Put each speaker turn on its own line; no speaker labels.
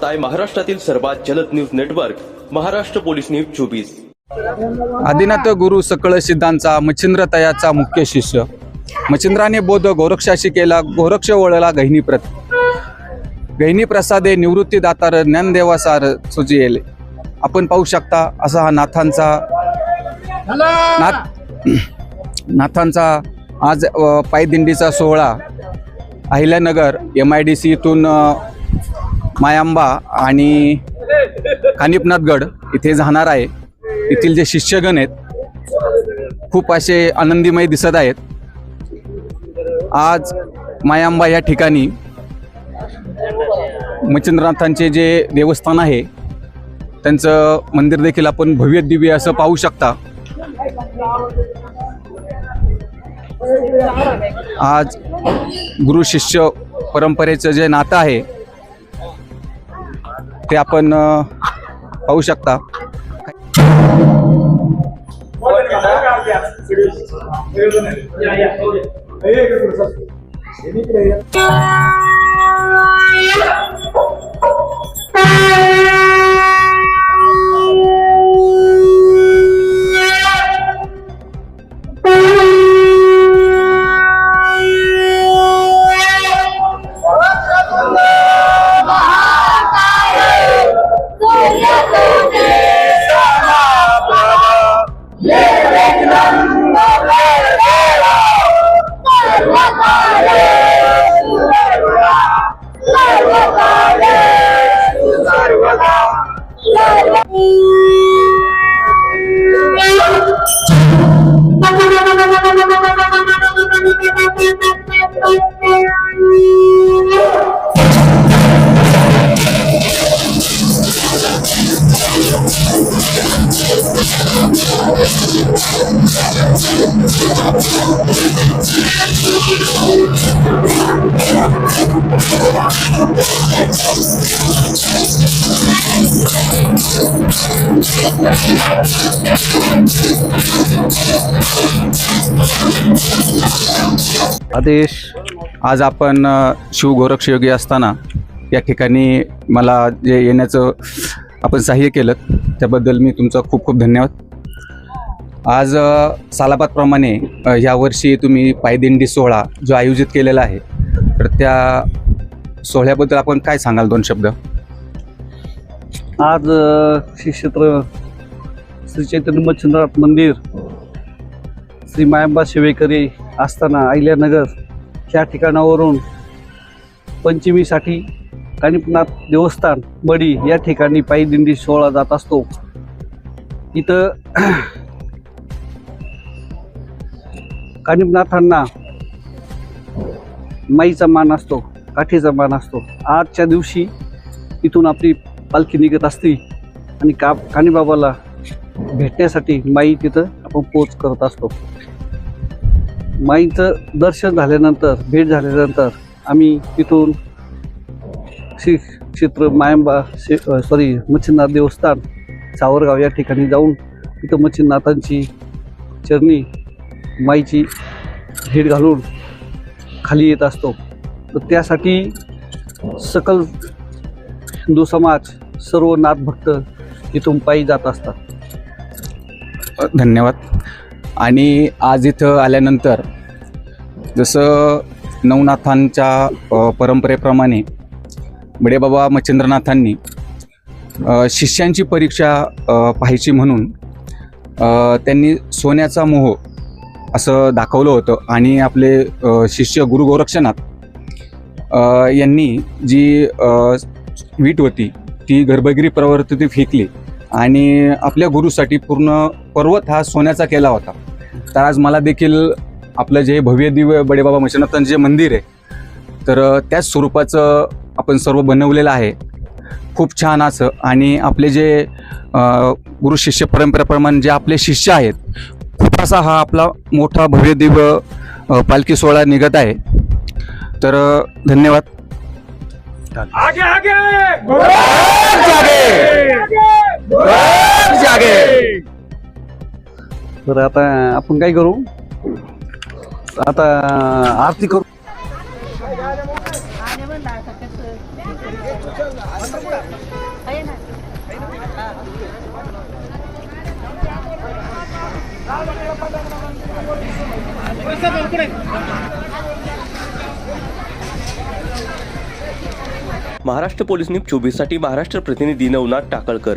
आहे महाराष्ट्रातील सर्वात जलद news network Maharashtra police news 24।
Adinath गुरु सकळ सिद्धांचा मच्छिंद्र तयाचा मुख्य शिष्य मच्छिंद्राने बोध गोरक्षाशी केला गोरक्ष वळला गहिनी प्रसादे निवृत्ती दातार ज्ञानदेवासार सुजियेले। आपण पाहू शकता असा हा नाथांचा आज पायदिंडीचा सोहळा अहिल्यानगर MIDC इथून मायांबा आणि कानिपनाथगड इथे जाणार आहे। येथील जे शिष्यगण आहेत खूप असे आनंदीमय दिसत आहेत। आज मायांबा या ठिकाणी मच्छिंद्रनाथांचे जे देवस्थान आहे त्यांचं मंदिर देखील आपण भव्य दिव्य असं पाहू शकता। आज गुरु शिष्य परंपरेचं जे नातं आहे ते आपण पाहू शकता। आदेश आज आपण शिव गोरक्ष योगी असताना या ठिकाणी मला जे येण्याचं आपण सहाय्य केलं त्याबद्दल मी तुमचा खूप खूप धन्यवाद। आज सालाबादप्रमाणे यावर्षी तुम्ही पायदिंडी सोहळा जो आयोजित केलेला आहे तर त्या सोहळ्याबद्दल आपण काय सांगाल दोन शब्द?
आज श्री क्षेत्र श्री चैतन्य मच्छिंद्रनाथ मंदिर श्री मायांबा सेवेकरी असताना अहिल्यानगर ह्या ठिकाणावरून पंचमीसाठी कानिपनाथ देवस्थान बडी या ठिकाणी पायदिंडी सोहळा जात असतो। इथं कानिपनाथांना माईचा मान असतो, काठीचा मान असतो। आजच्या दिवशी इथून आपली पालखी निघत असते आणि कानिबाबाला भेटण्यासाठी माई तिथं आपण पोच करत असतो। माईचं दर्शन झाल्यानंतर भेट झाल्यानंतर आम्ही तिथून श्री क्षेत्र मायांबा मच्छिंद्रनाथ देवस्थान सावरगाव या ठिकाणी जाऊन तिथं मच्छिंद्रनाथांची चरणी माईची भेट घालून खाली येत असतो। तर त्यासाठी सकल हिंदू समाज सर्व नाथ भक्त इथून पायी जात असतात।
धन्यवाद। आणि आज इथं आल्यानंतर जसं नवनाथांच्या परंपरेप्रमाणे बडेबाबा मच्छिंद्रनाथांनी शिष्यांची परीक्षा पाहायची म्हणून त्यांनी सोन्याचा मोह असं दाखवलं होतं आणि आपले शिष्य गुरु गोरक्षनाथ यांनी जी वीट होती ती गर्भगिरी प्रवर्ती फेकली आणि आपल्या गुरुसाठी पूर्ण पर्वत हा सोन्याचा केला होता। तर आज मला देखील आपलं जे भव्य दिव्य बडेबाबा मच्छिंद्रनाथांचे जे मंदिर आहे तर त्याच स्वरूपाचं आपण सर्व बनवलेलं आहे, खूप छान असं। आणि आपले जे गुरु शिष्य परंपरेप्रमाणे जे आपले शिष्य आहेत खूप असा हा आपला मोठा भव्य दिव्य पालखी सोहळा निघत आहे। तर धन्यवाद।
आगे आगे
जागे। तर आता आपण काय करू, आता आरती करू।
महाराष्ट्र पोलीस न्यूज 24 साठी महाराष्ट्र प्रतिनिधी नवनाथ टाकळकर.